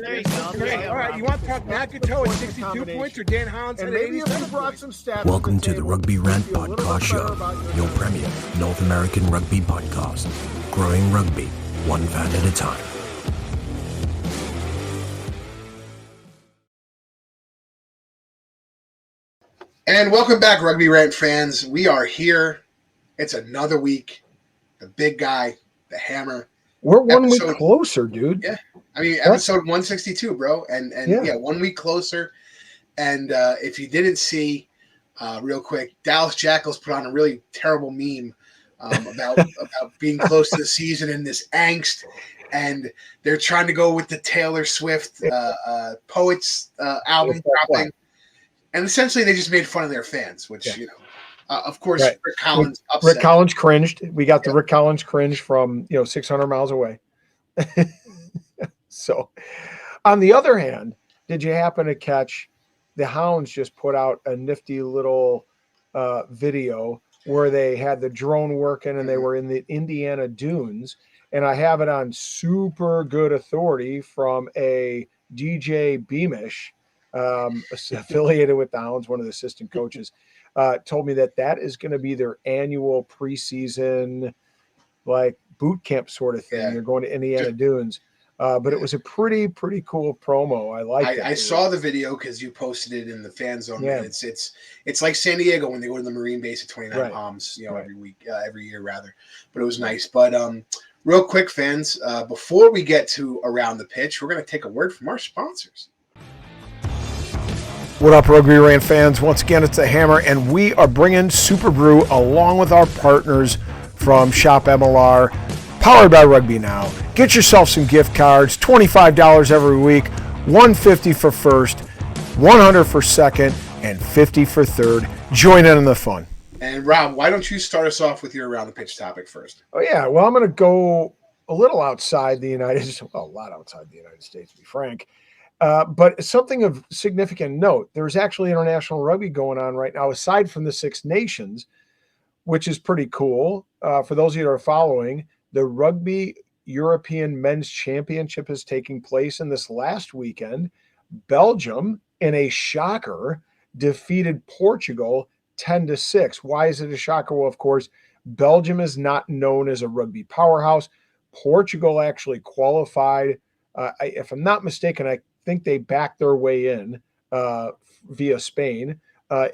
There you go. Okay, all right. You want to talk Nakato at 62 points or Dan Hounds at 87 points? Welcome to the Rugby Rant podcast show, your premier North American rugby podcast. Growing rugby, one fan at a time. And welcome back, Rugby Rant fans. We are here. It's another week. The big guy, the hammer. We're one week closer, dude. Yeah. I mean, episode 162, bro. And yeah, 1 week closer. And if you didn't see, real quick, Dallas Jackals put on a really terrible meme about being close to the season and this angst. And they're trying to go with the Taylor Swift Poets album dropping. And essentially, they just made fun of their fans, which, you know, of course, right. Rick Collins upset. Rick Collins cringed. We got the Rick Collins cringe from, 600 miles away. So, on the other hand, did you happen to catch the Hounds just put out a nifty little video where they had the drone working and they were in the Indiana dunes? And I have it on super good authority from a DJ Beamish, affiliated with the Hounds, one of the assistant coaches, told me that is going to be their annual preseason, like boot camp sort of thing. They're going to Indiana Dunes. But it was a pretty cool promo. I like it. I saw the video because you posted it in the fan zone. Yeah. It's like San Diego when they go to the Marine base at 29 Palms, every year rather. But it was nice. But real quick, fans, before we get to Around the Pitch, we're going to take a word from our sponsors. What up, Rugby Rant fans? Once again, it's the Hammer, and we are bringing Super Brew along with our partners from Shop MLR, powered by Rugby Now. Get yourself some gift cards, $25 every week, $150 for first, $100 for second, and $50 for third. Join in on the fun. And Rob, why don't you start us off with your Around the Pitch topic first? Oh, yeah. Well, I'm going to go a little outside the United States, a lot outside the United States, to be frank. But something of significant note, there's actually international rugby going on right now, aside from the Six Nations, which is pretty cool. For those of you that are following, the Rugby European Men's Championship is taking place, and this last weekend, Belgium, in a shocker, defeated Portugal 10-6. Why is it a shocker? Well, of course, Belgium is not known as a rugby powerhouse. Portugal actually qualified. If I'm not mistaken, I think they backed their way in via Spain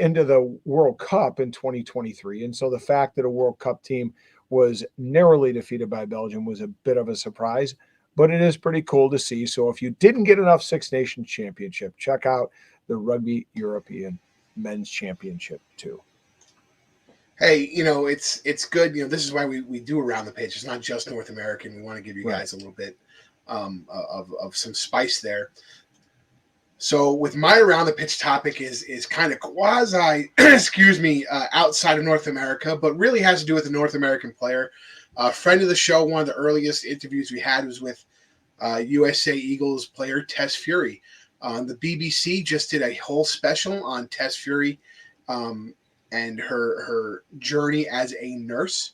into the World Cup in 2023. And so the fact that a World Cup team was narrowly defeated by Belgium was a bit of a surprise, but it is pretty cool to see. So if you didn't get enough Six Nations Championship, check out the Rugby European Men's Championship too. Hey, it's good. This is why we do Around the Pitch. It's not just North American. We want to give you guys a little bit of some spice there. So with my Around the Pitch topic is kind of quasi, outside of North America, but really has to do with a North American player. A friend of the show, one of the earliest interviews we had was with USA Eagles player Tess Fury. The BBC just did a whole special on Tess Fury and her journey as a nurse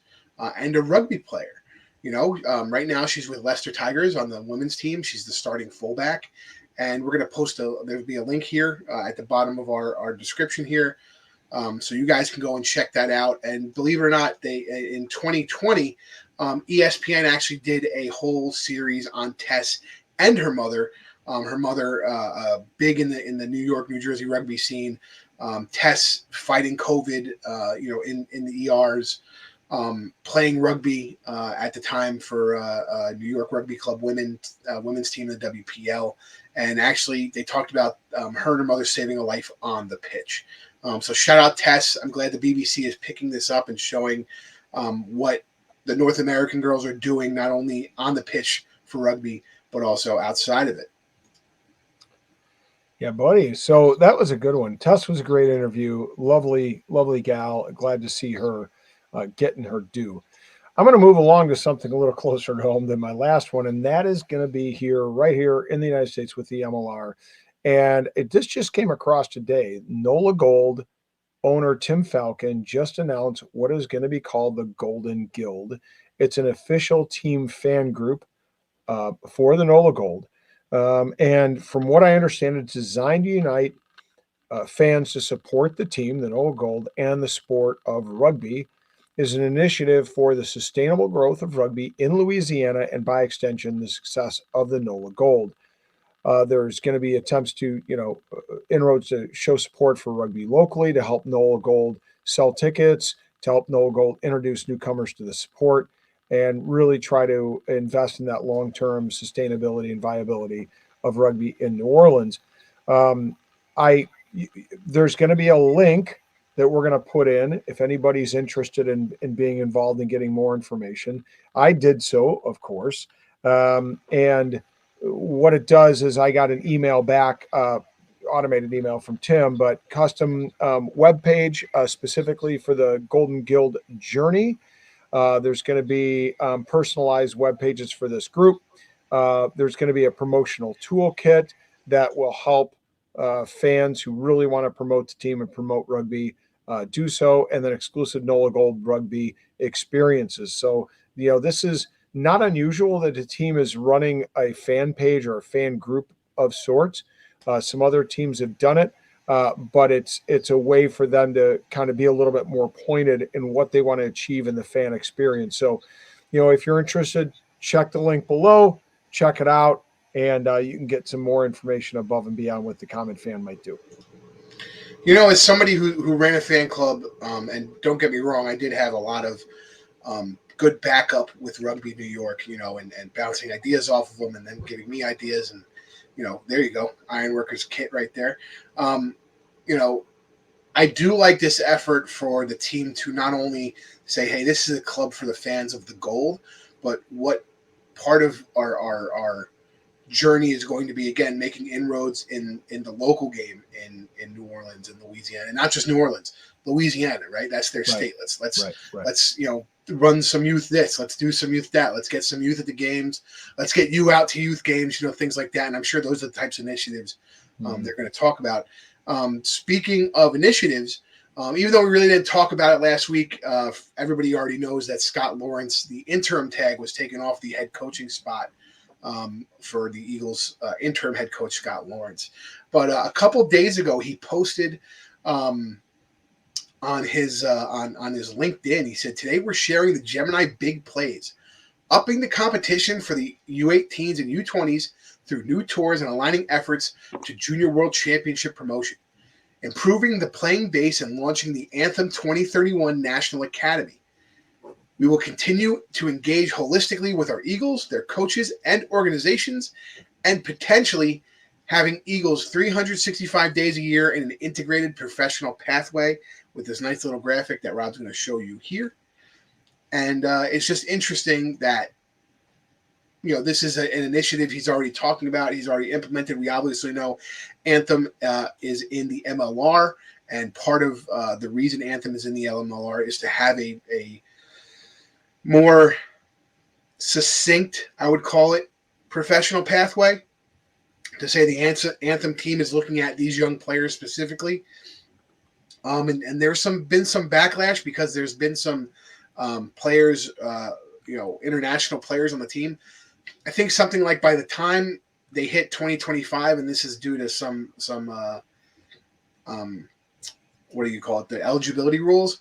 and a rugby player. Right now she's with Leicester Tigers on the women's team. She's the starting fullback. And we're going to post there'll be a link here at the bottom of our description here. So you guys can go and check that out. And believe it or not, in 2020, ESPN actually did a whole series on Tess and her mother. Her mother, big in the New York, New Jersey rugby scene. Tess fighting COVID, in the ERs, playing rugby at the time for New York Rugby Club women's team in the WPL. And actually, they talked about her and her mother saving a life on the pitch. So shout out Tess. I'm glad the BBC is picking this up and showing what the North American girls are doing, not only on the pitch for rugby, but also outside of it. Yeah, buddy. So that was a good one. Tess was a great interview. Lovely, lovely gal. Glad to see her getting her due. I'm going to move along to something a little closer to home than my last one, and that is going to be right here in the United States with the MLR. And this just came across today. NOLA Gold owner Tim Falcon just announced what is going to be called the Golden Guild. It's an official team fan group for the NOLA Gold. And from what I understand, it's designed to unite fans to support the team, the NOLA Gold, and the sport of rugby. Is an initiative for the sustainable growth of rugby in Louisiana and, by extension, the success of the NOLA Gold. There's going to be attempts to, inroads to show support for rugby locally, to help NOLA Gold sell tickets, to help NOLA Gold introduce newcomers to the sport, and really try to invest in that long-term sustainability and viability of rugby in New Orleans. There's going to be a link that we're going to put in if anybody's interested in being involved in getting more information. I did so, of course. And what it does is I got an email back, automated email from Tim, but custom web page specifically for the Golden Guild Journey. There's going to be personalized web pages for this group. There's going to be a promotional toolkit that will help fans who really want to promote the team and promote rugby do so, and then exclusive NOLA Gold rugby experiences. So, this is not unusual that a team is running a fan page or a fan group of sorts. Some other teams have done it, but it's a way for them to kind of be a little bit more pointed in what they want to achieve in the fan experience. So, if you're interested, check the link below, check it out, and you can get some more information above and beyond what the common fan might do. As somebody who ran a fan club, and don't get me wrong, I did have a lot of good backup with Rugby New York, and bouncing ideas off of them and then giving me ideas. And, there you go, Ironworkers kit right there. I do like this effort for the team to not only say, hey, this is a club for the fans of the Gold, but what part of our journey is going to be, again, making inroads in the local game in New Orleans and Louisiana, and not just New Orleans, Louisiana, right? That's their state. Let's run some youth this, let's do some youth that, let's get some youth at the games, let's get you out to youth games, things like that. And I'm sure those are the types of initiatives they're going to talk about. Speaking of initiatives, even though we really didn't talk about it last week, everybody already knows that Scott Lawrence, the interim tag, was taken off the head coaching spot for the Eagles interim head coach Scott Lawrence. But a couple days ago, he posted on his LinkedIn. He said, "Today we're sharing the Gemini big plays, upping the competition for the U18s and U20s through new tours and aligning efforts to Junior World Championship promotion, improving the playing base and launching the Anthem 2031 National Academy. We will continue to engage holistically with our Eagles, their coaches, and organizations, and potentially having Eagles 365 days a year in an integrated professional pathway," with this nice little graphic that Rob's going to show you here. And it's just interesting that, this is an initiative he's already talking about. He's already implemented. We obviously know Anthem is in the MLR, and part of the reason Anthem is in the MLR is to have a more succinct, I would call it, professional pathway, to say the Anthem team is looking at these young players specifically. And there's been some backlash because there's been some players, international players on the team. I think something like by the time they hit 2025, and this is due to some what do you call it, the eligibility rules,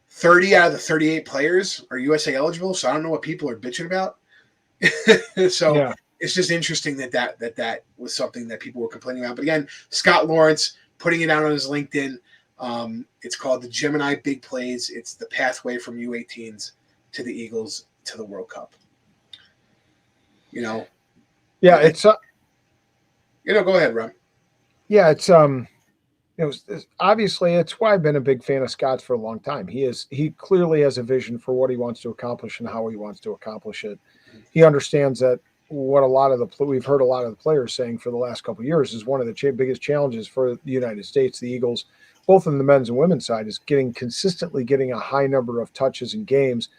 30 out of the 38 players are USA eligible. So I don't know what people are bitching about. So yeah. It's just interesting that was something that people were complaining about. But again, Scott Lawrence putting it out on his LinkedIn. It's called the Gemini Big Plays. It's the pathway from U18s to the Eagles to the World Cup. Yeah, it's go ahead, Rob. Yeah, it's obviously it's why I've been a big fan of Scott's for a long time. He clearly has a vision for what he wants to accomplish and how he wants to accomplish it. He understands that what we've heard a lot of the players saying for the last couple of years is one of the biggest challenges for the United States, the Eagles, both in the men's and women's side, is consistently getting a high number of touches in games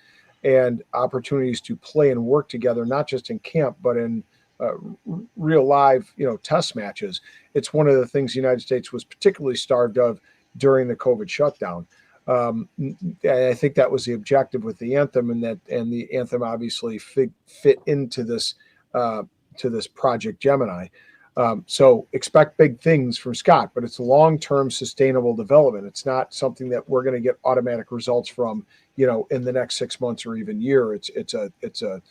and opportunities to play and work together, not just in camp, but in real live, test matches. It's one of the things the United States was particularly starved of during the COVID shutdown. I think that was the objective with the Anthem, and the Anthem obviously fit into this to this Project Gemini. So expect big things from Scott, but it's long-term sustainable development. It's not something that we're going to get automatic results from, in the next 6 months or even year. It's a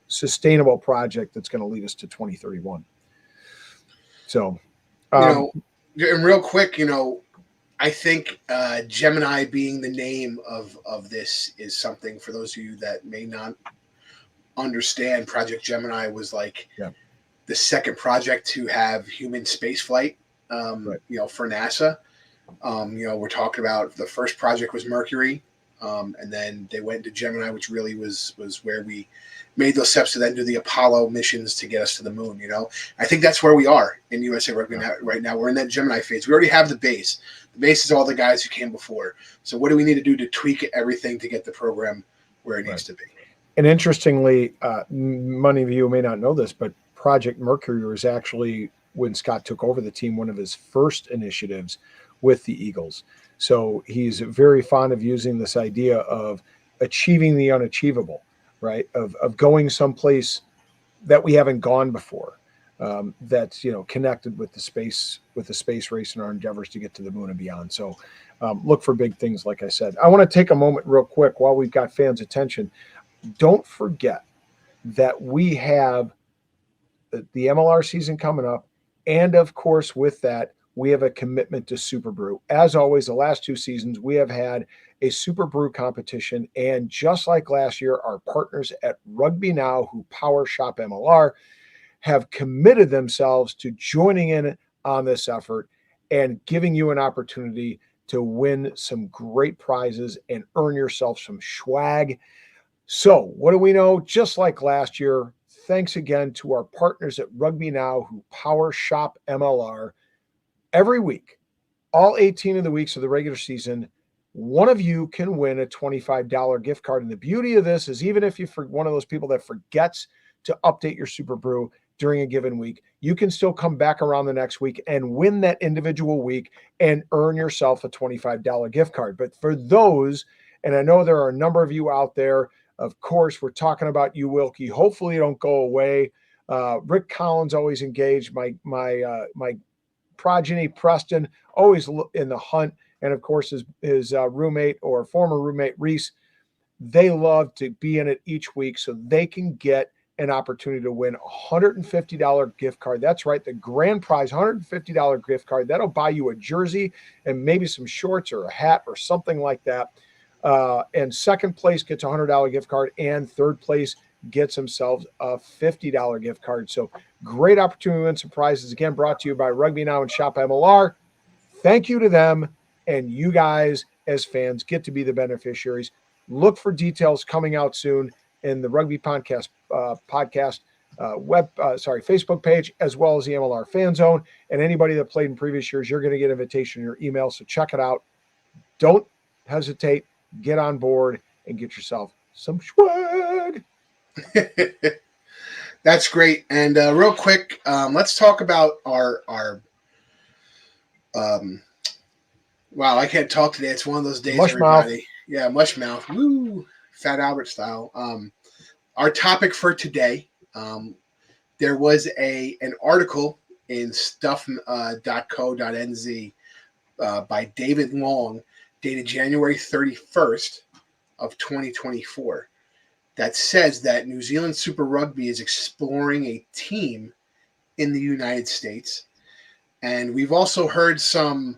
sustainable project that's going to lead us to 2031. So, and real quick, I think Gemini being the name of this is something for those of you that may not understand. Project Gemini was like the second project to have human space flight, for NASA. We're talking about the first project was Mercury, and then they went to Gemini, which really was where we made those steps to then do the Apollo missions to get us to the moon. I think that's where we are in USA Rugby right now. We're in that Gemini phase. We already have the base. The base is all the guys who came before. So what do we need to do to tweak everything to get the program where it needs to be? And interestingly, many of you may not know this, but Project Mercury was actually, when Scott took over the team, one of his first initiatives with the Eagles. So he's very fond of using this idea of achieving the unachievable, right? Of going someplace that we haven't gone before, that's connected with the space race and our endeavors to get to the moon and beyond. So look for big things, like I said. I want to take a moment real quick while we've got fans' attention. Don't forget that we have the MLR season coming up, and of course, with that, we have a commitment to Super Brew. As always, the last 2 seasons, we have had a Super Brew competition, and just like last year, our partners at Rugby Now, who power Shop MLR, have committed themselves to joining in on this effort and giving you an opportunity to win some great prizes and earn yourself some swag. So what do we know? Just like last year, thanks again to our partners at Rugby Now, who power Shop MLR. Every week, all 18 of the weeks of the regular season, one of you can win a $25 gift card. And the beauty of this is, even if you're one of those people that forgets to update your Super Brew during a given week, you can still come back around the next week and win that individual week and earn yourself a $25 gift card. But for those, and I know there are a number of you out there, of course, we're talking about you, Wilkie. Hopefully you don't go away. Rick Collins always engaged. My progeny, Preston, always in the hunt. And of course, his roommate or former roommate, Reese, they love to be in it each week so they can get an opportunity to win a $150 gift card. That's right, the grand prize, $150 gift card. That'll buy you a jersey and maybe some shorts or a hat or something like that. And second place gets a $100 gift card, and third place gets themselves a $50 gift card. So great opportunity to win some prizes. Again, brought to you by Rugby Now and Shop MLR. Thank you to them, and you guys as fans get to be the beneficiaries. Look for details coming out soon in the Rugby Podcast Facebook page, as well as the MLR Fan Zone. And anybody that played in previous years, you're going to get an invitation in your email. So check it out. Don't hesitate. Get on board and get yourself some swag. That's great. And real quick, let's talk about our wow, I can't talk today. It's one of those days, mush everybody. Mouth. Yeah, mush mouth. Woo, Fat Albert style. Our topic for today, there was an article in stuff.co.nz by David Long, dated January 31st of 2024, that says that New Zealand Super Rugby is exploring a team in the United States. And we've also heard some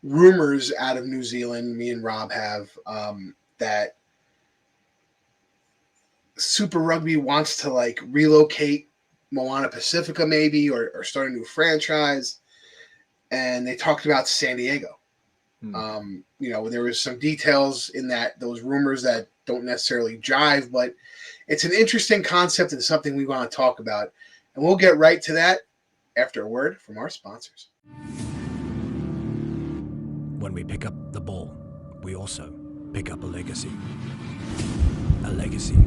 rumors out of New Zealand, me and Rob have, that Super Rugby wants to relocate Moana Pacifica maybe, or start a new franchise. And they talked about San Diego. There was some details in those rumors that don't necessarily jive, but it's an interesting concept and something we want to talk about. And we'll get right to that after a word from our sponsors. When we pick up the ball, we also pick up a legacy. A legacy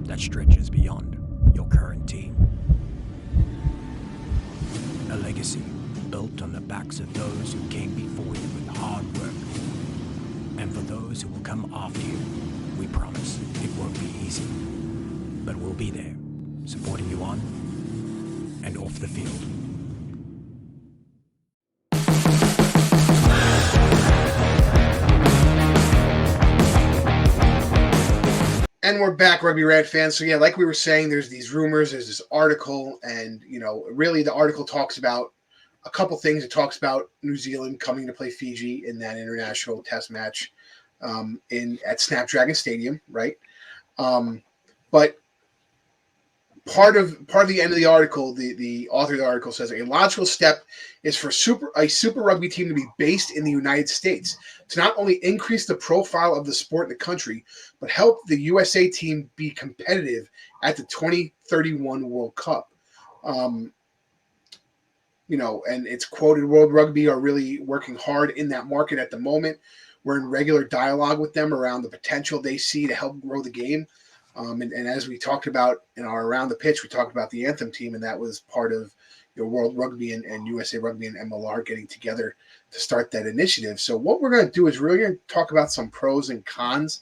that stretches beyond your current team. A legacy built on the backs of those who came before you with hard work. And for those who will come after you, we promise it won't be easy. But we'll be there, supporting you on and off the field. And we're back, Rugby Rant fans. So yeah, like we were saying, there's these rumors, there's this article, and really the article talks about a couple things. It talks about New Zealand coming to play Fiji in that international test match at Snapdragon Stadium, right? But part of the end of the article, the author of the article says a logical step is for a Super Rugby team to be based in the United States to not only increase the profile of the sport in the country, but help the USA team be competitive at the 2031 World Cup. And it's quoted, World Rugby are really working hard in that market at the moment. We're in regular dialogue with them around the potential they see to help grow the game. And as we talked about in our Around the Pitch, we talked about the Anthem team, and that was part of World Rugby and USA Rugby and MLR getting together to start that initiative. So what we're going to do is really going to talk about some pros and cons.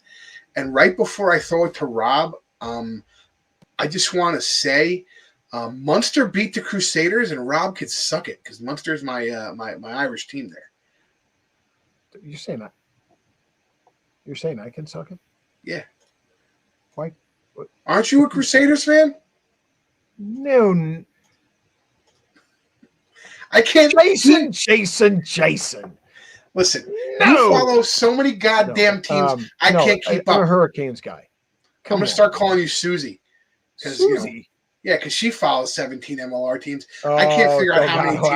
And right before I throw it to Rob, I just want to say Munster beat the Crusaders, and Rob could suck it because Munster is my Irish team there. You're saying I can suck it? Yeah. Why? Aren't you a Crusaders fan? No. I can't. Jason. Listen, No. you follow so many goddamn teams. I can't keep up. I'm a Hurricanes guy. I'm going to start calling you Susie. Susie? Because she follows 17 MLR teams. I can't figure out how many teams you.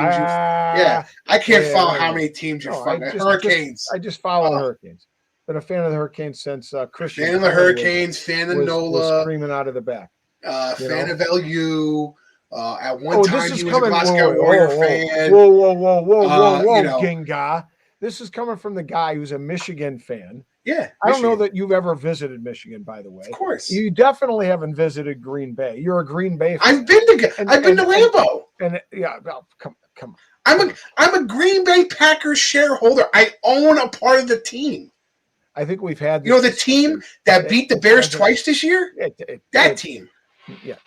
I can't follow how many teams you're fucking. Hurricanes. I just follow the Hurricanes. Been a fan of the Hurricanes since Christian. Fan of the Hurricanes. Fan of Nola. Was screaming out of the back. Fan of LU. At one time, he was a Glasgow Warrior fan. Whoa, Ginga. This is coming from the guy who's a Michigan fan. Yeah. I don't know that you've ever visited Michigan, by the way. Of course. You definitely haven't visited Green Bay. You're a Green Bay fan. I've been to Lambeau. Come on. I'm a Green Bay Packers shareholder. I own a part of the team. I think we've had the team that beat the Bears twice this year? That team. Yeah.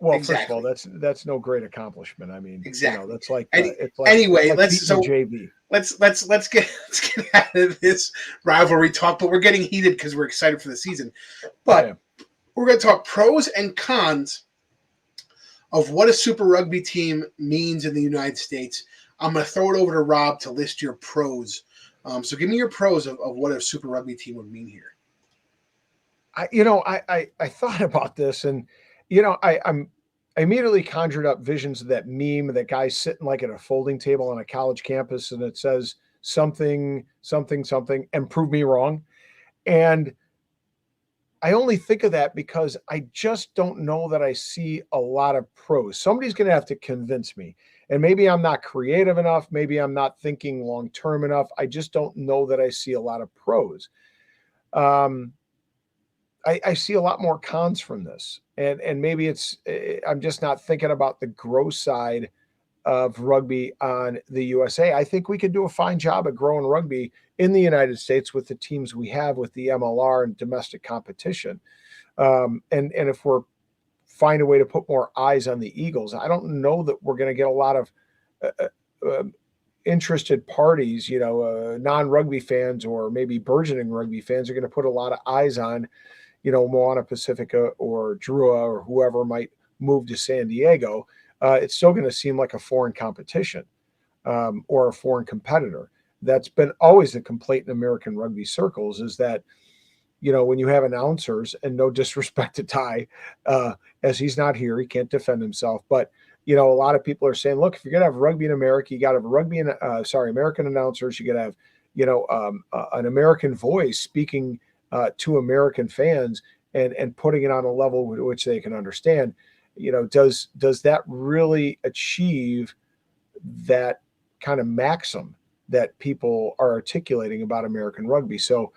Well, exactly. First of all, that's no great accomplishment. I mean, exactly. That's like anyway. Let's JV. Let's get out of this rivalry talk. But we're getting heated because we're excited for the season. But we're going to talk pros and cons of what a Super Rugby team means in the United States. I'm going to throw it over to Rob to list your pros. So give me your pros of what a Super Rugby team would mean here. I thought about this, and I immediately conjured up visions of that meme of that guy sitting like at a folding table on a college campus, and it says something, and prove me wrong. And I only think of that because I just don't know that I see a lot of pros. Somebody's going to have to convince me. And maybe I'm not creative enough. Maybe I'm not thinking long-term enough. I just don't know that I see a lot of pros. I see a lot more cons from this. And maybe I'm just not thinking about the growth side of rugby on the USA. I think we could do a fine job at growing rugby in the United States with the teams we have with the MLR and domestic competition. And if we're find a way to put more eyes on the Eagles, I don't know that we're going to get a lot of interested parties, non-rugby fans or maybe burgeoning rugby fans are going to put a lot of eyes on, Moana Pacifica or Drua or whoever might move to San Diego. It's still going to seem like a foreign competition or a foreign competitor. That's been always a complaint in American rugby circles is that, when you have announcers, and no disrespect to Ty, as he's not here, he can't defend himself. But, a lot of people are saying, look, if you're going to have rugby in America, you got to have American announcers. You got to have, an American voice speaking to American fans and putting it on a level which they can understand. Does that really achieve that kind of maxim that people are articulating about American rugby? So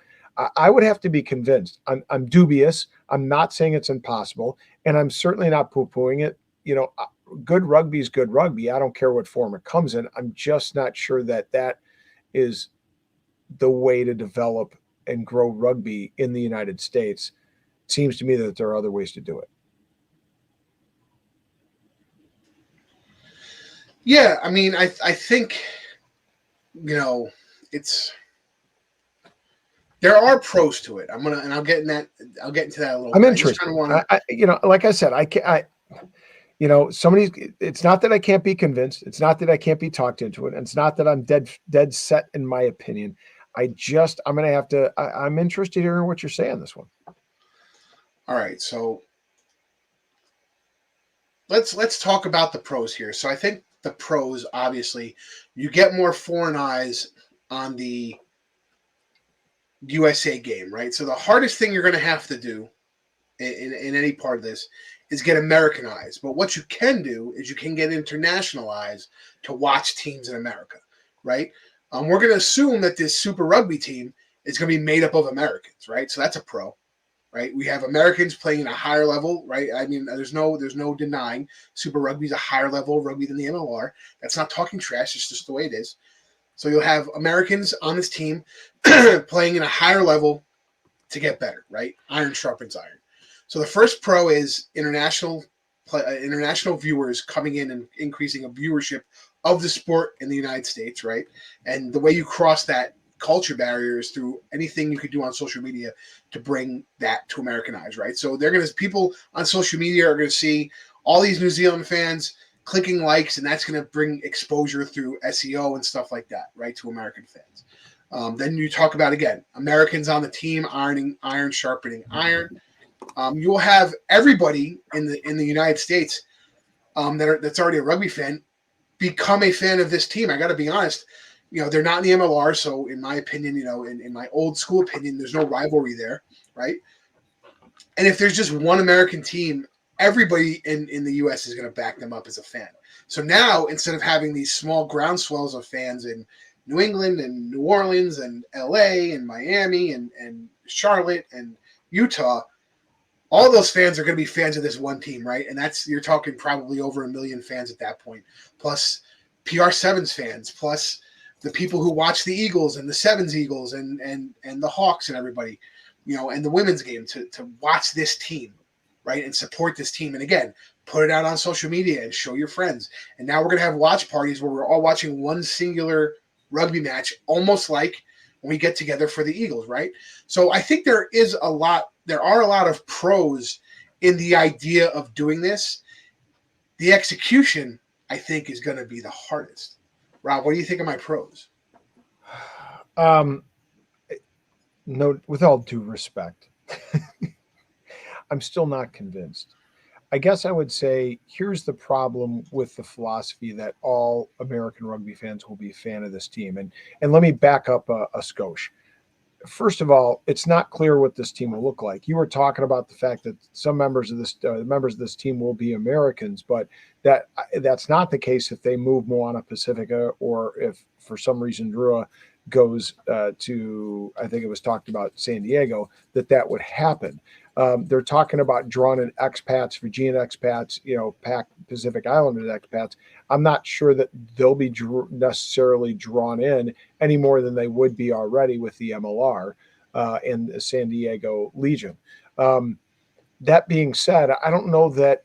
I would have to be convinced. I'm dubious. I'm not saying it's impossible, and I'm certainly not poo-pooing it. Good rugby is good rugby. I don't care what form it comes in. I'm just not sure that is the way to develop and grow rugby in the United States. It seems to me that there are other ways to do it. Yeah, I mean, I think, it's there are pros to it. I'll get into that a little I'm bit. I just interested. kind of want to, Like I said, it's not that I can't be convinced. It's not that I can't be talked into it. And it's not that I'm dead set in my opinion. I'm going to have to, I'm interested in hearing what you're saying this one. all right, so let's talk about the pros here. So I think the pros, obviously, you get more foreign eyes on the USA game, right? So the hardest thing you're going to have to do in any part of this is get American eyes. But what you can do is you can get international eyes to watch teams in America, right? We're going to assume that this Super Rugby team is going to be made up of Americans, right? So that's a pro, right? We have Americans playing at a higher level, right? I mean, there's no denying Super Rugby is a higher level of rugby than the MLR. That's not talking trash. It's just the way it is. So you'll have Americans on this team playing in a higher level to get better, right? Iron sharpens iron. So the first pro is international viewers coming in and increasing a viewership of the sport in the United States, right? And the way you cross that culture barrier is through anything you could do on social media to bring that to American eyes, right? So people on social media are gonna see all these New Zealand fans clicking likes, and that's going to bring exposure through SEO and stuff like that, right, to American fans. Then you talk about, again, Americans on the team, iron sharpening iron. You will have everybody in the United States that's already a rugby fan become a fan of this team. I got to be honest, they're not in the MLR, so in my opinion, in my old school opinion, there's no rivalry there, right? And if there's just one American team, everybody in the U.S. is going to back them up as a fan. So now, instead of having these small groundswells of fans in New England and New Orleans and L.A. and Miami and Charlotte and Utah, all those fans are going to be fans of this one team, right? And you're talking probably over 1 million fans at that point, plus PR7's fans, plus the people who watch the Eagles and the Sevens Eagles and the Hawks and everybody, and the women's game to watch this team, right, and support this team. And again, put it out on social media and show your friends. And now we're going to have watch parties where we're all watching one singular rugby match, almost like when we get together for the Eagles, right? So I think there are a lot of pros in the idea of doing this. The execution, I think, is going to be the hardest. Rob, what do you think of my pros? No, with all due respect, I'm still not convinced. I guess I would say here's the problem with the philosophy that all American rugby fans will be a fan of this team. And let me back up a skosh. First of all, it's not clear what this team will look like. You were talking about the fact that some members of this team will be Americans, but that's not the case if they move Moana Pacifica or if for some reason Drua goes to, I think it was talked about San Diego, that would happen. They're talking about drawing in expats, Fijian expats, Pacific Islanders expats. I'm not sure that they'll be necessarily drawn in any more than they would be already with the MLR and the San Diego Legion. That being said, I don't know that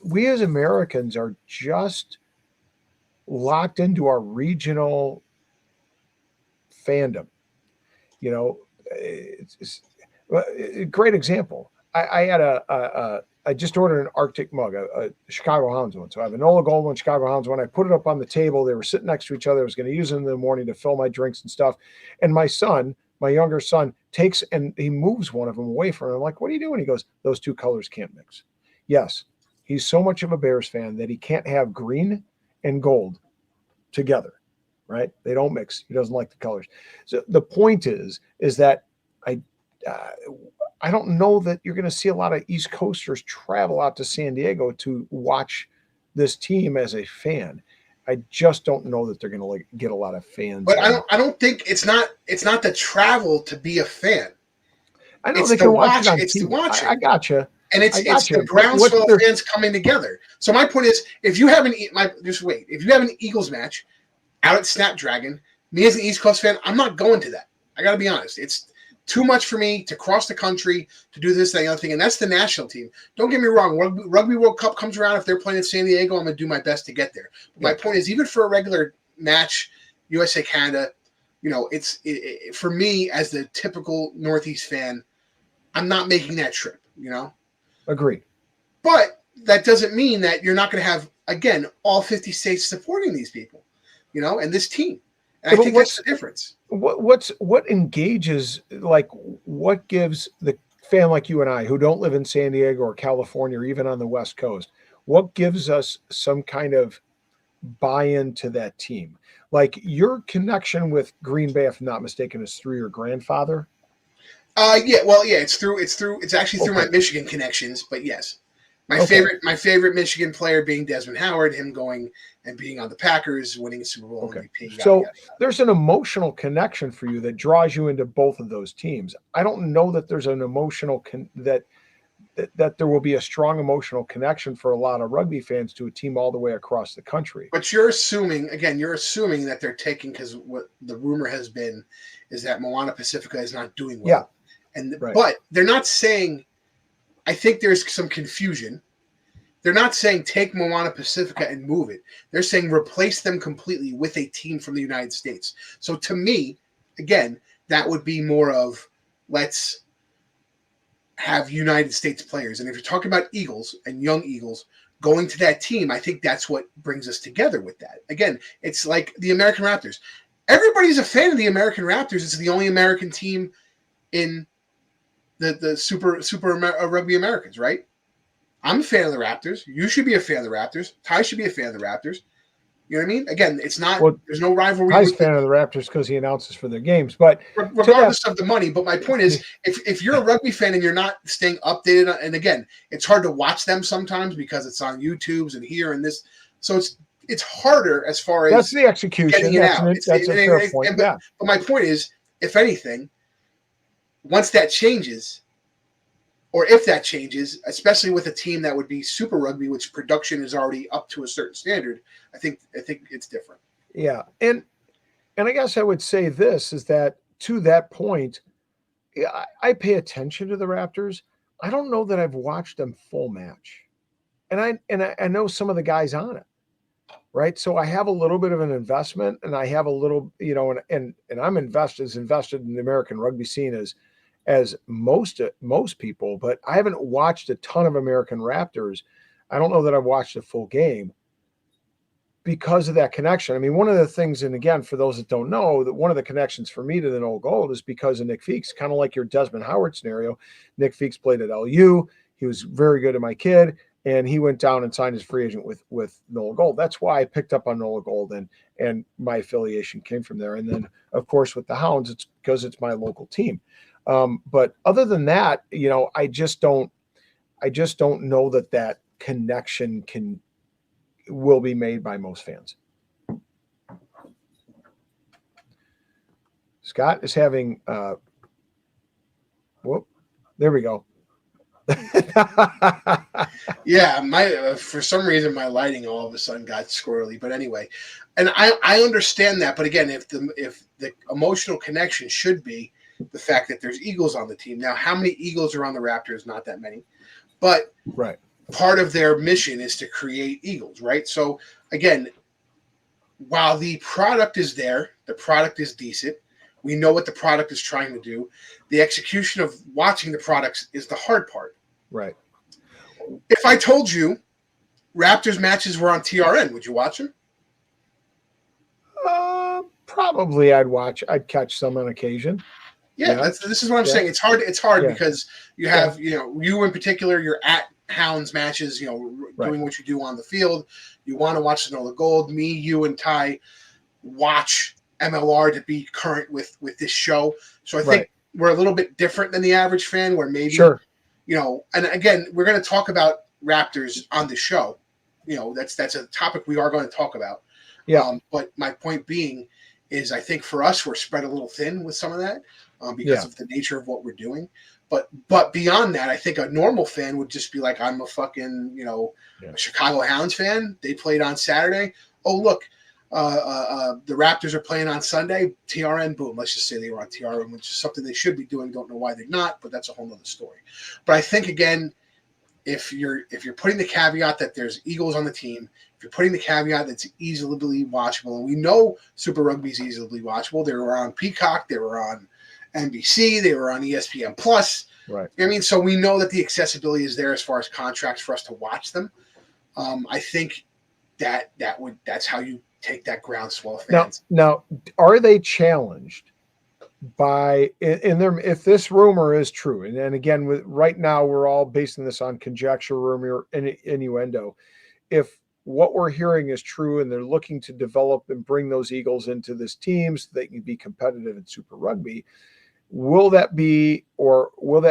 we as Americans are just locked into our regional fandom. It's a great example. I had I just ordered an Arctic mug, a Chicago Hounds one. So I have an Enola Gold one, Chicago Hounds one. I put it up on the table. They were sitting next to each other. I was going to use them in the morning to fill my drinks and stuff. And my younger son, takes and he moves one of them away from him. I'm like, what are you doing? He goes, those two colors can't mix. Yes, he's so much of a Bears fan that he can't have green and gold together, right? They don't mix. He doesn't like the colors. So the point is that I don't know that you're going to see a lot of East Coasters travel out to San Diego to watch this team as a fan. I just don't know that they're going to get a lot of fans. But I don't think it's not the travel to be a fan. I know they can watch it on TV. To watch it. I gotcha. And it's the groundswell of fans coming together. So my point is, if you have an Eagles match out at Snapdragon, me as an East Coast fan, I'm not going to that. I got to be honest. It's too much for me to cross the country to do this, that, and the other thing. And that's the national team. Don't get me wrong. Rugby World Cup comes around. If they're playing in San Diego, I'm going to do my best to get there. But my point is, even for a regular match, USA, Canada, for me as the typical Northeast fan, I'm not making that trip, Agreed. But that doesn't mean that you're not going to have, again, all 50 states supporting these people, and this team. And I think that's the difference. What engages, like, what gives the fan like you and I, who don't live in San Diego or California or even on the West Coast, what gives us some kind of buy-in to that team? Like, your connection with Green Bay, if I'm not mistaken, is through your grandfather. It's actually through my Michigan connections, but yes. My favorite Michigan player being Desmond Howard, him going and being on the Packers, winning a Super Bowl MVP. So there's an emotional connection for you that draws you into both of those teams. I don't know that there's an emotional that there will be a strong emotional connection for a lot of rugby fans to a team all the way across the country. But you're assuming that they're taking, because what the rumor has been is that Moana Pacifica is not doing well. Yeah. But they're not saying, I think there's some confusion. They're not saying take Moana Pacifica and move it. They're saying replace them completely with a team from the United States. So to me, again, that would be more of, let's have United States players. And if you're talking about Eagles and young Eagles going to that team, I think that's what brings us together with that. Again, it's like the American Raptors. Everybody's a fan of the American Raptors. It's the only American team in the Super Rugby Americans, right? I'm a fan of the Raptors. You should be a fan of the Raptors. Ty should be a fan of the Raptors. You know what I mean? Again, it's not. There's no rivalry. Ty's a fan of the Raptors because he announces for their games, but regardless of the money. But my point is, if you're a rugby fan and you're not staying updated, and again, it's hard to watch them sometimes because it's on YouTube's and here and this, so it's harder as far as that's the execution. Getting it out. That's a fair point. But my point is, if anything, once that changes, or if that changes, especially with a team that would be Super Rugby, which production is already up to a certain standard, I think it's different. Yeah, and I guess I would say this is that to that point, I pay attention to the Raptors. I don't know that I've watched them full match, and I know some of the guys on it, right? So I have a little bit of an investment, and I have a little, and I'm invested in the American rugby scene as most people, but I haven't watched a ton of American Raptors. I don't know that I've watched a full game because of that connection. I mean, one of the things, and again, for those that don't know, that one of the connections for me to the Noel Gold is because of Nick Feeks, kind of like your Desmond Howard scenario. Nick Feeks played at LU. He was very good to my kid, and he went down and signed as free agent with Noel Gold. That's why I picked up on Noel Gold, and my affiliation came from there. And then, of course, with the Hounds, it's because it's my local team. But other than that, I just don't know that connection will be made by most fans. Scott is having, there we go. Yeah, for some reason my lighting all of a sudden got squirrely. But anyway, and I understand that. But again, if the emotional connection should be the fact that there's Eagles on the team. Now, how many Eagles are on the Raptors? Not that many. But part of their mission is to create Eagles, right? So, again, while the product is there, the product is decent. We know what the product is trying to do. The execution of watching the products is the hard part. Right. If I told you Raptors matches were on TRN, would you watch them? Probably I'd catch some on occasion. Yeah, this is what I'm saying. It's hard because you have, you in particular, you're at Hounds matches, doing what you do on the field. You want to watch the Nola Gold. Me, you, and Ty watch MLR to be current with this show. So I think we're a little bit different than the average fan where maybe, and again, we're going to talk about Raptors on the show. That's a topic we are going to talk about. Yeah. But my point being is I think for us, we're spread a little thin with some of that. Because of the nature of what we're doing. But beyond that, I think a normal fan would just be like, I'm a fucking, Chicago Hounds fan. They played on Saturday. Oh, look, the Raptors are playing on Sunday. TRN, boom. Let's just say they were on TRN, which is something they should be doing. Don't know why they're not, but that's a whole other story. But I think again, if you're putting the caveat that there's Eagles on the team, if you're putting the caveat that's easily watchable, and we know Super Rugby is easily watchable. They were on Peacock, they were on NBC, they were on ESPN Plus. Right. I mean, so we know that the accessibility is there as far as contracts for us to watch them. I think that's how you take that groundswell of fans. Now, are they challenged by in their, if this rumor is true, and again, right now we're all basing this on conjecture, rumor, and innuendo. If what we're hearing is true, and they're looking to develop and bring those Eagles into this team so they can be competitive in Super Rugby, will that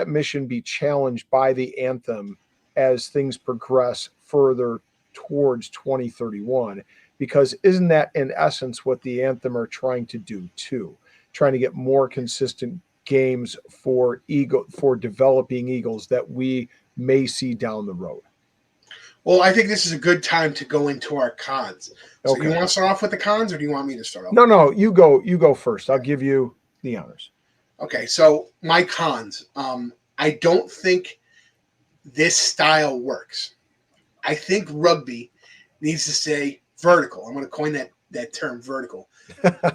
mission be challenged by the anthem as things progress further towards 2031? Because isn't that in essence what the anthem are trying to do too? Trying to get more consistent games for developing Eagles that we may see down the road. Well, I think this is a good time to go into our cons. So Okay. you want to start off with the cons, or do you want me to start off? No, you go first. I'll give you the honors. Okay, so my cons. I don't think this style works. I think rugby needs to stay vertical. I'm going to coin that term, vertical.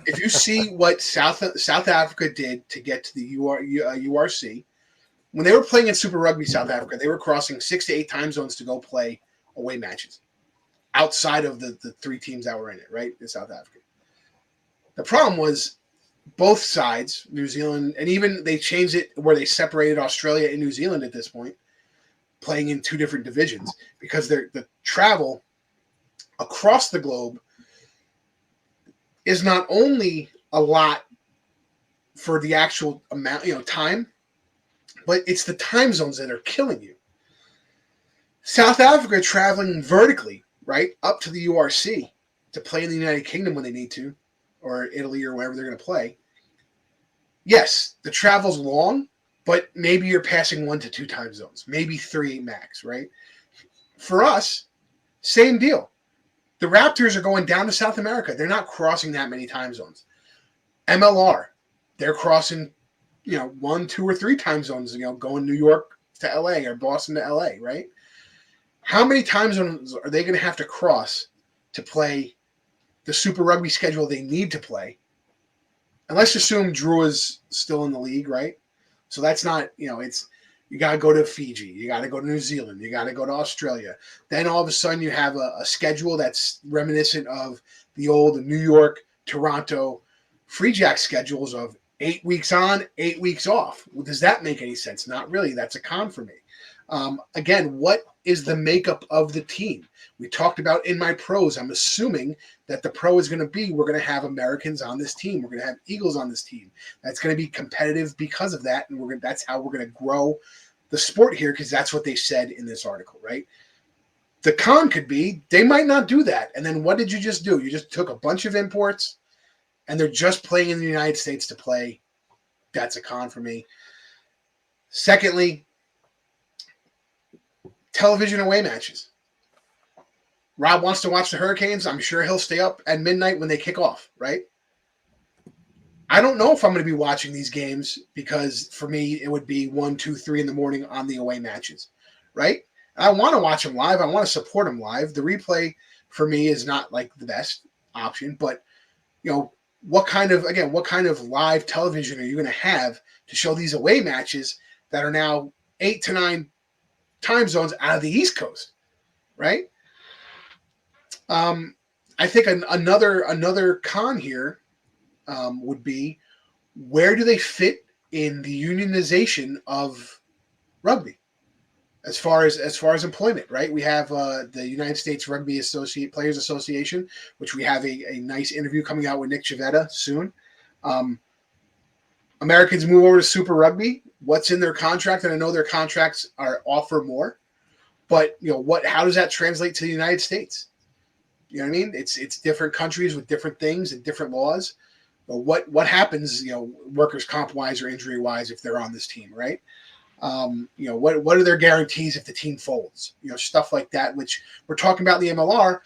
If you see what South Africa did to get to the URC, when they were playing in Super Rugby South Africa, they were crossing 6 to 8 time zones to go play away matches outside of the 3 teams that were in it, right, in South Africa. The problem was both sides, New Zealand, and even they changed it where they separated Australia and New Zealand at this point, playing in 2 different divisions, because the travel across the globe is not only a lot for the actual amount, time, but it's the time zones that are killing you. South Africa traveling vertically, right, up to the URC to play in the United Kingdom when they need to, or Italy or wherever they're going to play. Yes, the travel's long, but maybe you're passing 1 to 2 time zones, maybe 3 max, right? For us, same deal. The Raptors are going down to South America. They're not crossing that many time zones. MLR, they're crossing, 1, 2, or 3 time zones, going New York to LA or Boston to LA, right? How many time zones are they going to have to cross to play the Super Rugby schedule they need to play? And let's assume Drew is still in the league, right? So that's not, it's, you got to go to Fiji. You got to go to New Zealand. You got to go to Australia. Then all of a sudden you have a schedule that's reminiscent of the old New York, Toronto Free Jack schedules of 8 weeks on, 8 weeks off. Well, does that make any sense? Not really. That's a con for me. Again, what is the makeup of the team? We talked about in my pros. I'm assuming that the pro is going to be, we're going to have Americans on this team. We're going to have Eagles on this team. That's going to be competitive because of that. And that's how we're going to grow the sport here, because that's what they said in this article, right? The con could be they might not do that. And then what did you just do? You just took a bunch of imports and they're just playing in the United States to play. That's a con for me. Secondly, television away matches. Rob wants to watch the Hurricanes. I'm sure he'll stay up at midnight when they kick off, right? I don't know if I'm going to be watching these games, because for me, it would be 1, 2, 3 in the morning on the away matches, right? I want to watch them live. I want to support them live. The replay for me is not like the best option, but what kind of live television are you going to have to show these away matches that are now 8 to 9 time zones out of the East Coast, right? I think another con here would be, where do they fit in the unionization of rugby as far as employment, right? We have the United States Rugby Players Association, which we have a nice interview coming out with Nick Chavetta soon. Americans move over to Super Rugby. What's in their contract? And I know their contracts offer more, but how does that translate to the United States? You know what I mean? It's different countries with different things and different laws. But what happens, workers' comp wise or injury wise, if they're on this team, right? What are their guarantees if the team folds? Stuff like that, which we're talking about in the MLR.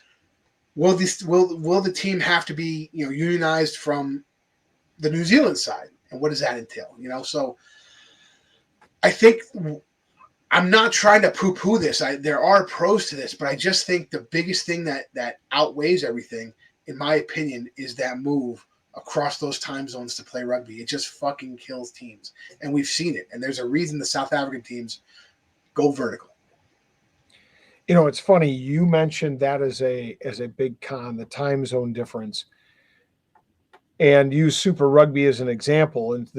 will the team have to be unionized from the New Zealand side, and what does that entail? So I think I'm not trying to poo-poo this. There are pros to this, but I just think the biggest thing that outweighs everything, in my opinion, is that move across those time zones to play rugby. It just fucking kills teams, and we've seen it. And there's a reason the South African teams go vertical. It's funny you mentioned that as a big con, the time zone difference, and use Super Rugby as an example. And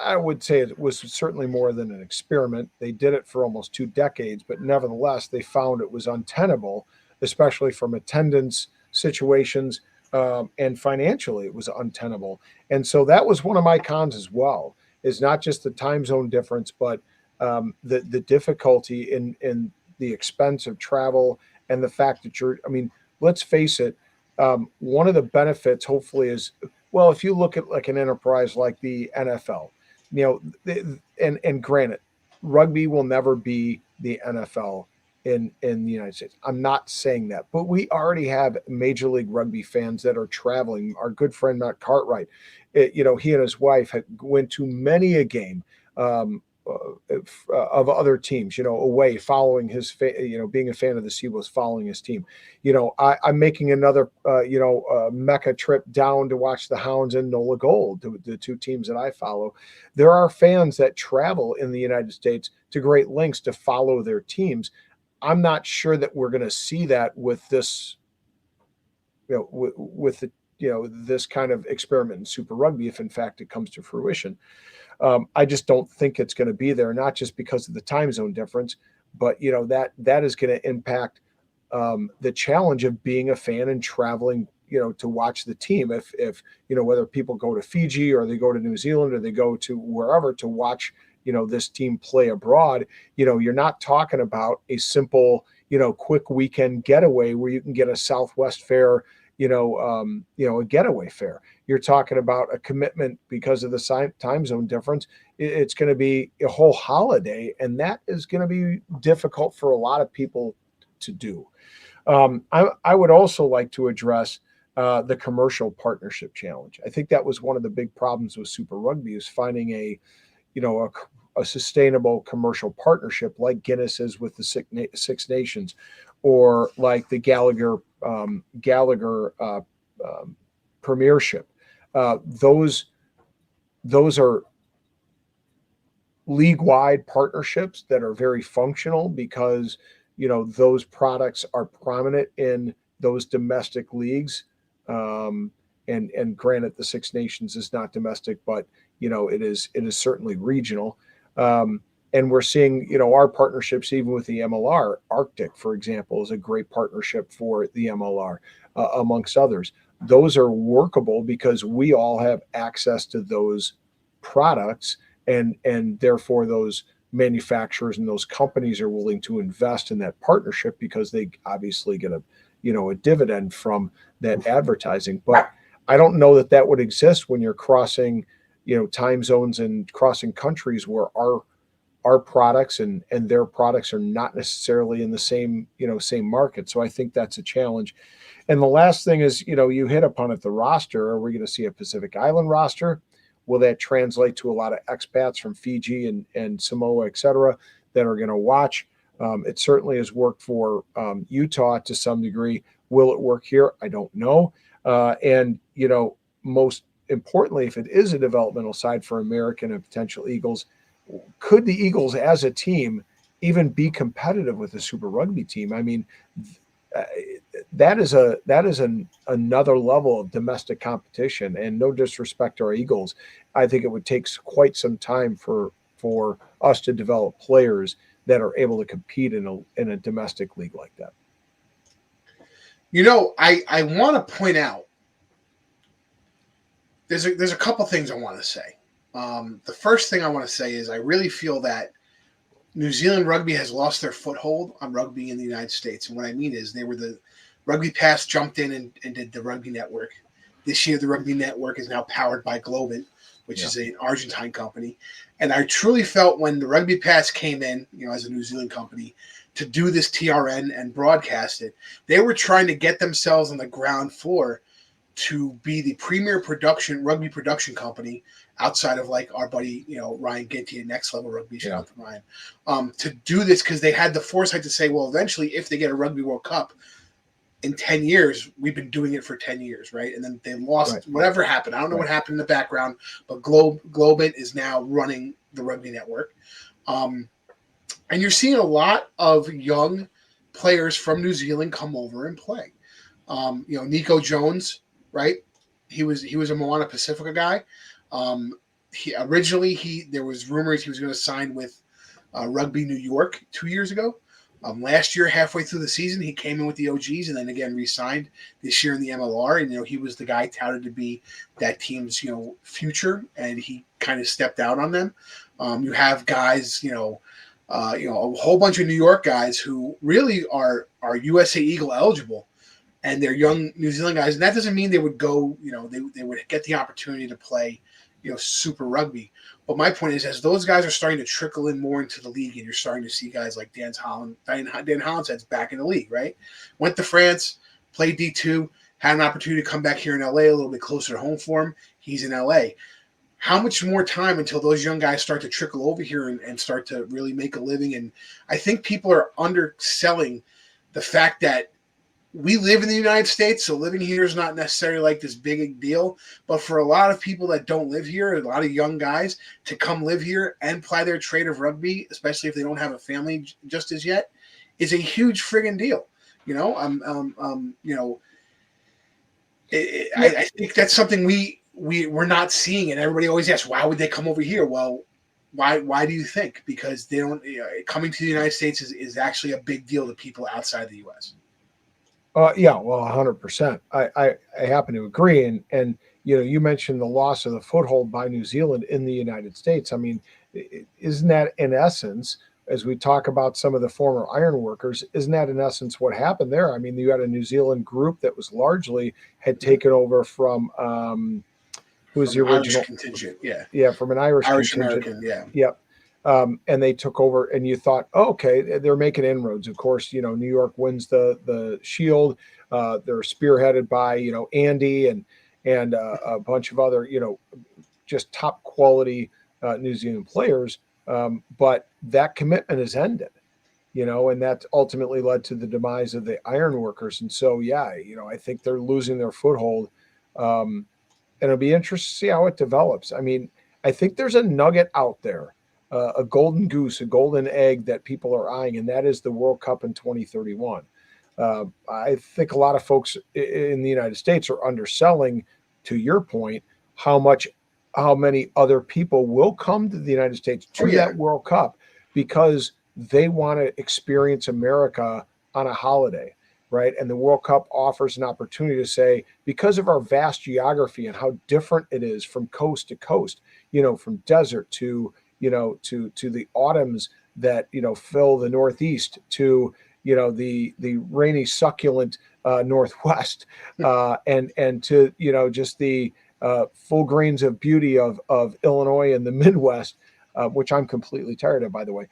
I would say it was certainly more than an experiment. They did it for almost 2 decades, but nevertheless, they found it was untenable, especially from attendance situations, and financially, it was untenable. And so that was one of my cons as well. Is not just the time zone difference, but the difficulty in the expense of travel and the fact that let's face it. One of the benefits, hopefully, is, well, if you look at like an enterprise like the NFL, and granted, rugby will never be the NFL in the United States. I'm not saying that, but we already have Major League Rugby fans that are traveling. Our good friend Matt Cartwright, he and his wife went to many a game. Of other teams, away, following his, being a fan of the Seawolves, following his team. I'm making another, Mecca trip down to watch the Hounds and Nola Gold, the 2 teams that I follow. There are fans that travel in the United States to great lengths to follow their teams. I'm not sure that we're going to see that with this, with the, this kind of experiment in Super Rugby, if in fact it comes to fruition. I just don't think it's going to be there, not just because of the time zone difference, but that is going to impact the challenge of being a fan and traveling, to watch the team. If whether people go to Fiji or they go to New Zealand or they go to wherever to watch, this team play abroad, you're not talking about a simple, quick weekend getaway where you can get a Southwest fare, a getaway fare. You're talking about a commitment because of the time zone difference. It's going to be a whole holiday, and that is going to be difficult for a lot of people to do. I would also like to address the commercial partnership challenge. I think that was one of the big problems with Super Rugby, is finding a sustainable commercial partnership like Guinness is with the Six Nations, or like the Gallagher Premiership. Those are league-wide partnerships that are very functional because those products are prominent in those domestic leagues. And granted, the Six Nations is not domestic, but it is certainly regional. And we're seeing, our partnerships even with the MLR. Arctic, for example, is a great partnership for the MLR, amongst others. Those are workable because we all have access to those products, and therefore those manufacturers and those companies are willing to invest in that partnership because they obviously get a dividend from that advertising. But I don't know that would exist when you're crossing, time zones and crossing countries where our products and their products are not necessarily in the same market. So I think that's a challenge. And the last thing is, you hit upon it, the roster. Are we going to see a Pacific Island roster? Will that translate to a lot of expats from Fiji and Samoa, et cetera, that are going to watch? It certainly has worked for Utah to some degree. Will it work here? I don't know. And most importantly, if it is a developmental side for American and potential Eagles, could the Eagles as a team even be competitive with the Super Rugby team? I mean, that is another level of domestic competition. And no disrespect to our Eagles, I think it would take quite some time for us to develop players that are able to compete in a domestic league like that. I want to point out there's a couple things I want to say. The first thing I want to say is I really feel that New Zealand rugby has lost their foothold on rugby in the United States. And what I mean is the Rugby Pass jumped in and did the Rugby Network. This year, the Rugby Network is now powered by Globant, which is an Argentine company. And I truly felt when the Rugby Pass came in, as a New Zealand company, to do this TRN and broadcast it. They were trying to get themselves on the ground floor to be the premier rugby production company outside of like our buddy, Ryan Ginty at Next Level Rugby. Shout out to Ryan. To do this because they had the foresight to say, well, eventually, if they get a Rugby World Cup in 10 years, we've been doing it for 10 years, right? And then they lost whatever happened. I don't know what happened in the background, but Globant is now running the Rugby Network. And you're seeing a lot of young players from New Zealand come over and play. Nico Jones, right? He was a Moana Pacifica guy. There was rumors he was going to sign with Rugby New York 2 years ago. Last year, halfway through the season, he came in with the OGs and then again re-signed this year in the MLR. And he was the guy touted to be that team's future, and he kind of stepped out on them. You have guys, a whole bunch of New York guys who really are USA Eagle eligible, and they're young New Zealand guys. And that doesn't mean they would go, they would get the opportunity to play, Super Rugby. But my point is, as those guys are starting to trickle in more into the league, and you're starting to see guys like Dan Hollinshead's back in the league, right? Went to France, played D2, had an opportunity to come back here in LA a little bit closer to home for him. He's in LA. How much more time until those young guys start to trickle over here and start to really make a living? And I think people are underselling the fact that we live in the United States, so living here is not necessarily like this big deal. But for a lot of people that don't live here, a lot of young guys to come live here and play their trade of rugby, especially if they don't have a family just as yet, is a huge friggin' deal. I think that's something we're not seeing, and everybody always asks, why would they come over here? Well, why do you think? Because they don't. Coming to the United States is actually a big deal to people outside the U.S. Yeah, well, 100%. I happen to agree, and you mentioned the loss of the foothold by New Zealand in the United States. I mean, isn't that in essence, as we talk about some of the former ironworkers, isn't that in essence what happened there? I mean, you had a New Zealand group that was largely had taken over from who was the original Irish contingent? Yeah, from an Irish contingent. American. Yeah. Yep. And they took over, and you thought, oh, okay, they're making inroads. Of course, New York wins the Shield. They're spearheaded by Andy and a bunch of other just top quality New Zealand players. But that commitment has ended, and that ultimately led to the demise of the ironworkers. And so, I think they're losing their foothold. And it'll be interesting to see how it develops. I mean, I think there's a nugget out there. A golden goose, a golden egg that people are eyeing, and that is the World Cup in 2031. I think a lot of folks in the United States are underselling, to your point, how many other people will come to the United States to that World Cup because they want to experience America on a holiday, right? And the World Cup offers an opportunity to say, because of our vast geography and how different it is from coast to coast, from desert to the autumns that fill the Northeast, to the rainy succulent Northwest, and to just the full grains of beauty of Illinois and the Midwest, which I'm completely tired of, by the way.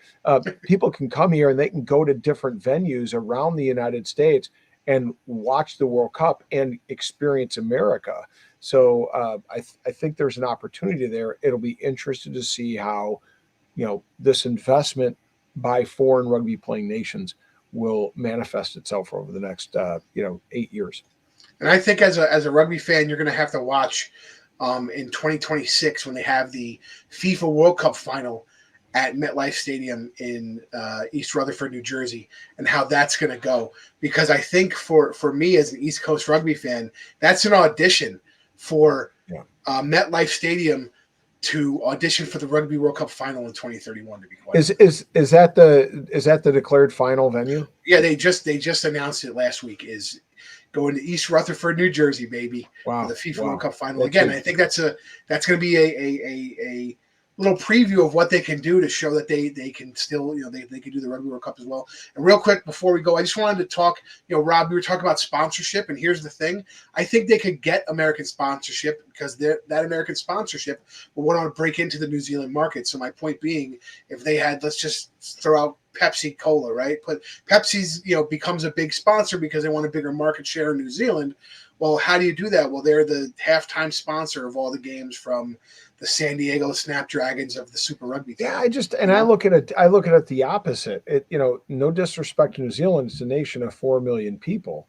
People can come here and they can go to different venues around the United States and watch the World Cup and experience America. So I think there's an opportunity there. It'll be interesting to see how, this investment by foreign rugby playing nations will manifest itself over the next, 8 years. And I think as a rugby fan, you're going to have to watch in 2026 when they have the FIFA World Cup final at MetLife Stadium in East Rutherford, New Jersey, and how that's going to go. Because I think for me as an East Coast rugby fan, that's an audition for MetLife Stadium to audition for the Rugby World Cup final in 2031. To be quite is that the declared final venue? Yeah, they just announced it last week. Is going to East Rutherford, New Jersey, baby, for the FIFA World Cup final. Again, I think that's going to be a little preview of what they can do to show that they can still, they can do the Rugby World Cup as well. And real quick before we go, I just wanted to talk, Rob, we were talking about sponsorship, and here's the thing. I think they could get American sponsorship because that American sponsorship will want to break into the New Zealand market. So my point being, if they had, let's just throw out Pepsi Cola, right? But Pepsi's, becomes a big sponsor because they want a bigger market share in New Zealand. Well, how do you do that? Well, they're the halftime sponsor of all the games from the San Diego Snapdragons of the Super Rugby team. Yeah, I look at it the opposite. No disrespect to New Zealand, it's a nation of 4 million people,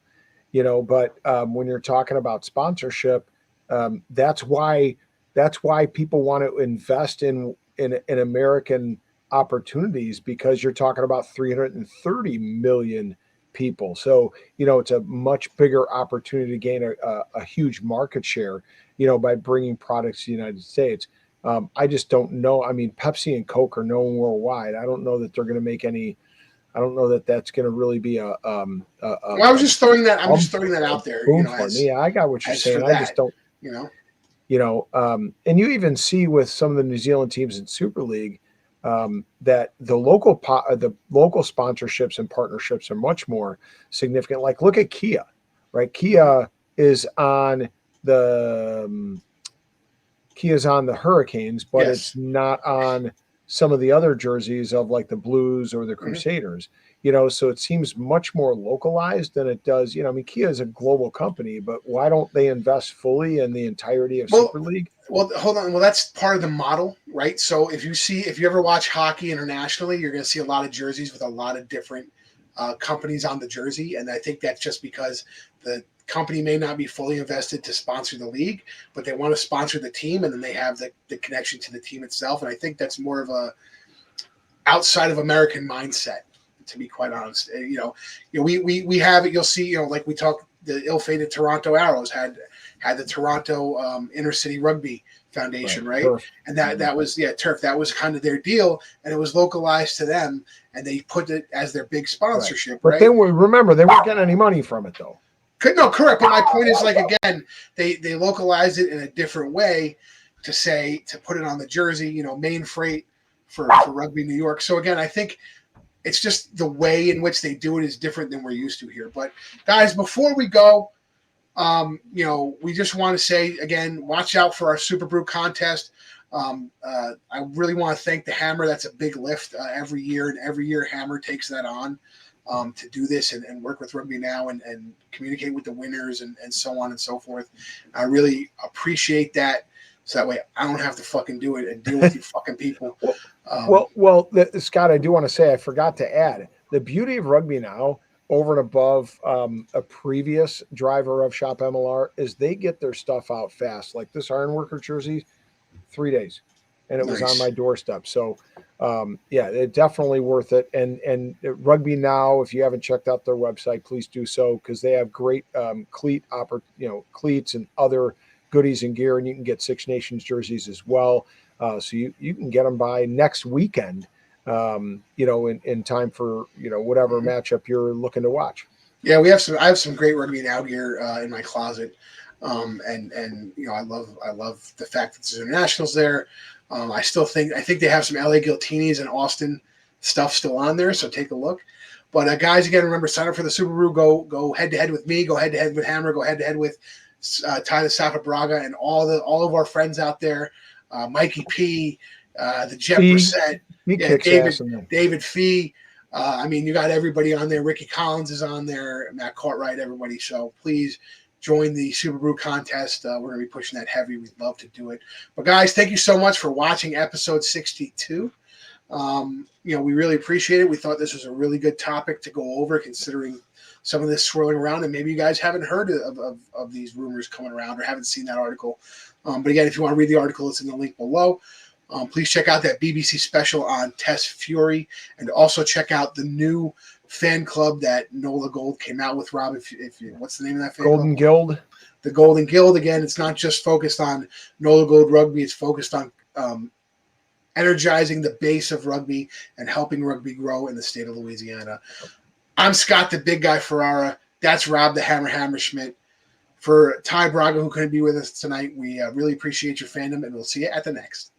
but when you're talking about sponsorship, that's why people want to invest in American opportunities, because you're talking about 330 million people. So, it's a much bigger opportunity to gain a huge market share, by bringing products to the United States. I just don't know. I mean, Pepsi and Coke are known worldwide. I don't know that they're going to make any. I don't know that that's going to really be a. I was just throwing that. I'm just throwing that out there. Yeah, I got what you're saying. I just don't. And you even see with some of the New Zealand teams in Super League that the local sponsorships and partnerships are much more significant. Like, look at Kia, right? Kia's on the Hurricanes, but Yes. it's not on some of the other jerseys of like the Blues or the Crusaders. So it seems much more localized than it does. Kia is a global company, but why don't they invest fully in the entirety of Super League? Well, hold on. Well, that's part of the model, right? So if you ever watch hockey internationally, you're going to see a lot of jerseys with a lot of different companies on the jersey. And I think that's just because the company may not be fully invested to sponsor the league, but they want to sponsor the team, and then they have the connection to the team itself. And I think that's more of a outside of American mindset, to be quite honest. We have it. You'll see, like we talked, the ill-fated Toronto Arrows had the Toronto Intercity Rugby Foundation, right? Turf. And that was Turf. That was kind of their deal, and it was localized to them, and they put it as their big sponsorship. Right. But then remember, they weren't getting any money from it, though. No, correct. But my point is, like, again, they localized it in a different way to put it on the jersey. Main freight for Rugby New York. So again, I think it's just the way in which they do it is different than we're used to here. But guys, before we go, we just want to say again, watch out for our Super Brew contest. I really want to thank the Hammer. That's a big lift every year, and every year Hammer takes that on to do this and work with Rugby Now and communicate with the winners and so on and so forth. I really appreciate that. So that way I don't have to fucking do it and deal with you fucking people. Scott, I do want to say, I forgot to add, the beauty of Rugby Now over and above a previous driver of Shop MLR is they get their stuff out fast. Like this Ironworker jersey, 3 days, and it was on my doorstep. So it's definitely worth it. And Rugby Now, if you haven't checked out their website, please do so, because they have great cleats and other goodies and gear, and you can get Six Nations jerseys as well. So you can get them by next weekend, in time for, whatever matchup you're looking to watch. Yeah, I have some great Rugby Now gear in my closet. I love the fact that there's internationals there. I think they have some LA Guiltinis and Austin stuff still on there, so take a look. But guys, again, remember, sign up for the Super Brew. Go head to head with me. Go head to head with Hammer. Go head to head with Ty the Safa Braga and all of our friends out there. Mikey P, the Jet Percent, David Fee. You got everybody on there. Ricky Collins is on there. Matt Cartwright, everybody. So please join the Super Brew contest. We're going to be pushing that heavy. We'd love to do it. But guys, thank you so much for watching episode 62. We really appreciate it. We thought this was a really good topic to go over, considering some of this swirling around, and maybe you guys haven't heard of these rumors coming around or haven't seen that article. But again, if you want to read the article, it's in the link below. Please check out that BBC special on Tess Fury, and also check out the new fan club that Nola Gold came out with. Rob, what's the name of that fan Golden club? Guild. The Golden Guild. Again, it's not just focused on Nola Gold rugby. It's focused on energizing the base of rugby and helping rugby grow in the state of Louisiana. I'm Scott, the big guy Ferrara. That's Rob, the Hammer Schmidt. For Ty Braga, who couldn't be with us tonight, we really appreciate your fandom, and we'll see you at the next.